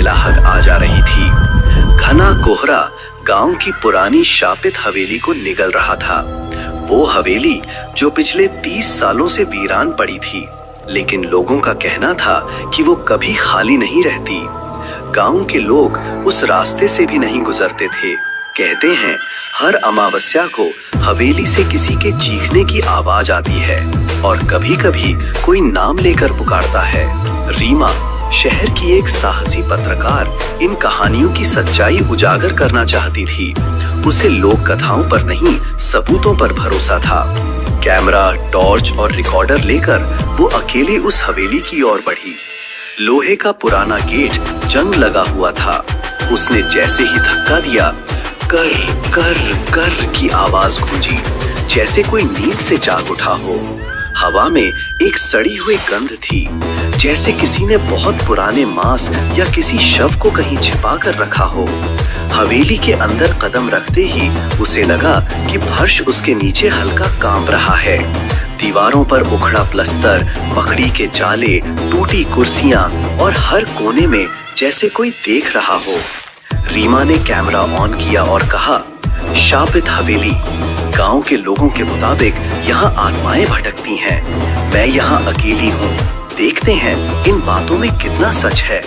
लाहक आ जा रही थी। घना कोहरा गांव की पुरानी शापित हवेली को निगल रहा था। वो हवेली जो पिछले 30 सालों से वीरान पड़ी थी, लेकिन लोगों का कहना था कि वो कभी खाली नहीं रहती। गांव के लोग उस रास्ते से भी नहीं गुजरते थे। कहते हैं हर अमावस्या को हवेली से किसी के चीखने की आवाज आती है और कभी कभी कोई नाम लेकर पुकारता है। रीमा, शहर की एक साहसी पत्रकार, इन कहानियों की सच्चाई उजागर करना चाहती थी। उसे लोक कथाओं पर नहीं, सबूतों पर भरोसा था। कैमरा, टॉर्च और रिकॉर्डर लेकर वो अकेले उस हवेली की ओर बढ़ी। लोहे का पुराना गेट जंग लगा हुआ था। उसने जैसे ही धक्का दिया, कर कर कर की आवाज गूंजी, जैसे कोई नींद से जाग उठा हो। हवा में एक सड़ी हुई गंध थी, जैसे किसी ने बहुत पुराने मांस या किसी शव को कहीं छिपा कर रखा हो। हवेली के अंदर कदम रखते ही उसे लगा कि फर्श उसके नीचे हल्का कांप रहा है। दीवारों पर उखड़ा प्लस्तर, मकड़ी के जाले, टूटी कुर्सियां और हर कोने में जैसे कोई देख रहा हो। रीमा ने कैमरा ऑन किया और कहा, शापित हवेली। गांव के लोगों के मुताबिक यहाँ आत्माएं भटकती हैं। मैं यहाँ अकेली हूँ। देखते हैं इन बातों में कितना सच है।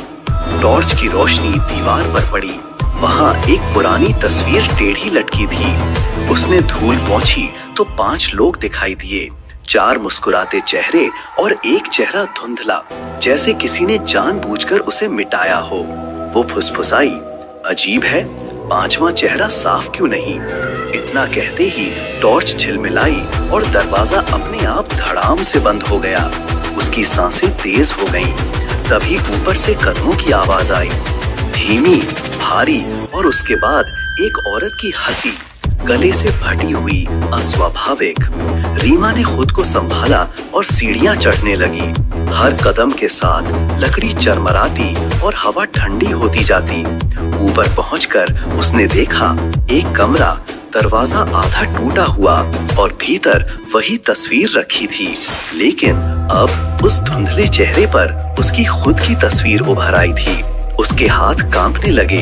टॉर्च की रोशनी दीवार पर पड़ी। वहाँ एक पुरानी तस्वीर टेढ़ी लटकी थी। उसने धूल पोंछी तो 5 लोग दिखाई दिए। 4 मुस्कुराते चेहरे और एक चेहरा धुंधला, जैसे किसी ने जानबूझकर उसे मिटाया हो। वो फुसफुसाई, अजीब है, 5वां चेहरा साफ क्यों नहीं? इतना कहते ही टॉर्च झिलमिलाई और दरवाजा अपने आप धड़ाम से बंद हो गया। उसकी सांसें तेज हो गईं। तभी ऊपर से कदमों की आवाज आई, धीमी, भारी, और उसके बाद एक औरत की हंसी, गले से फटी हुई, अस्वाभाविक। रीमा ने खुद को संभाला और सीढ़ियां चढ़ने लगी। हर कदम के साथ लकड़ी चरमराती और हवा ठंडी होती जाती। ऊपर पहुंचकर उसने देखा एक कमरा, दरवाजा आधा टूटा हुआ और भीतर वही तस्वीर रखी थी, लेकिन अब उस धुंधले चेहरे पर उसकी खुद की तस्वीर उभर आई थी। उसके हाथ कांपने लगे।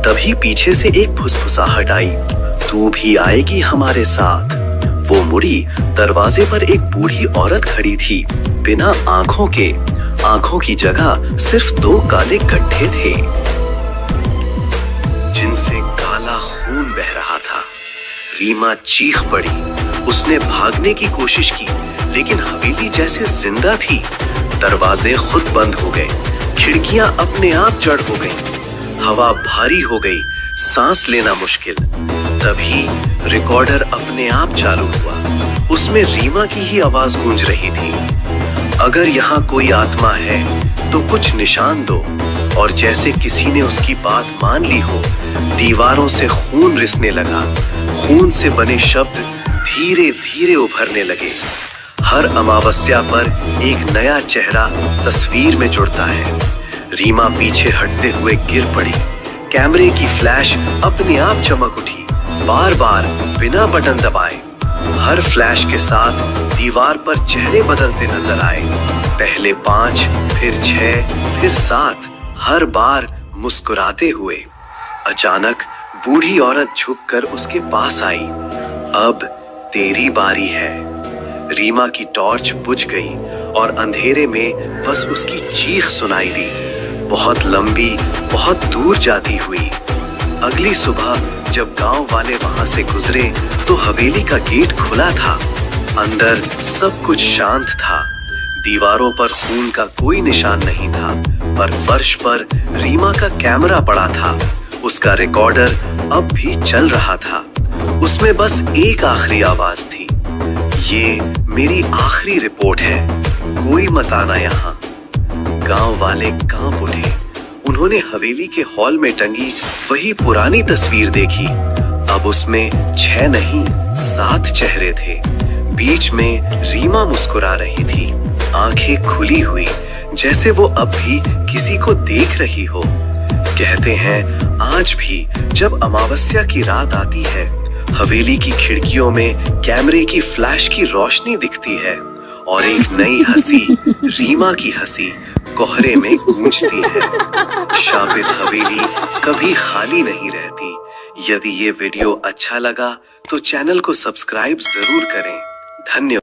तभी पीछे से एक फुसफुसाहट आई, तू भी आएगी हमारे साथ। वो मुड़ी, दरवाजे पर एक बूढ़ी औरत खड़ी थी, बिना आंखों के। आंखों की जगह सिर्फ 2 काले गड्ढे थे, जिनसे काला खून बह रहा था। रीमा चीख पड़ी। उसने भागने की कोशिश की, लेकिन हवेली जैसे जिंदा थी। दरवाजे खुद बंद हो गए, खिड़कियां अपने आप जड़ हो गईं। हवा भारी हो गई, सांस लेना मुश्किल। तभी रिकॉर्डर अपने आप चालू हुआ। उसमें रीमा की ही आवाज गूंज रही थी, अगर यहाँ कोई आत्मा है तो कुछ निशान दो। और जैसे किसी ने उसकी बात मान ली हो, दीवारों से खून रिसने लगा। खून से बने शब्द धीरे धीरे उभरने लगे। हर अमावस्या पर एक नया चेहरा तस्वीर में जुड़ता है। रीमा पीछे हटते हुए गिर पड़ी। कैमरे की फ्लैश अपने आप चमक उठी, बार बार बिना बटन दबाए। हर फ्लैश के साथ दीवार पर चेहरे बदलते नजर आए। पहले 5, फिर 6, फिर 7, हर बार मुस्कुराते हुए। अचानक बूढ़ी औरत झुककर उसके पास आई। अब तेरी बारी है। रीमा की टॉर्च बुझ गई और अंधेरे में बस उसकी चीख सुनाई दी, बहुत लंबी, बहुत दूर जाती हुई। अगली सुबह जब गांव वाले वहां से गुजरे तो हवेली का गेट खुला था। अंदर सब कुछ शांत था। दीवारों पर खून का कोई निशान नहीं था, पर फर्श पर रीमा का कैमरा पड़ा था। उसका रिकॉर्डर अब भी चल रहा था। उसमें बस एक आखिरी आवाज थी, ये मेरी आखिरी रिपोर्ट है, कोई मत आना यहाँ। गांव वाले कांप उठे। उन्होंने हवेली के हॉल में टंगी वही पुरानी तस्वीर देखी। अब उसमें 6 नहीं 7 चेहरे थे। बीच में रीमा मुस्कुरा रही थी, आंखें खुली हुई, जैसे वो अब भी किसी को देख रही हो। कहते हैं आज भी जब अमावस्या की रात आती है, हवेली की खिड़कियों में कैमरे की फ्लैश की रोशनी दिखती है और एक नई हंसी, रीमा की हंसी, कोहरे में गूंजती है। शापित हवेली कभी खाली नहीं रहती। यदि ये वीडियो अच्छा लगा तो चैनल को सब्सक्राइब जरूर करें। धन्यवाद।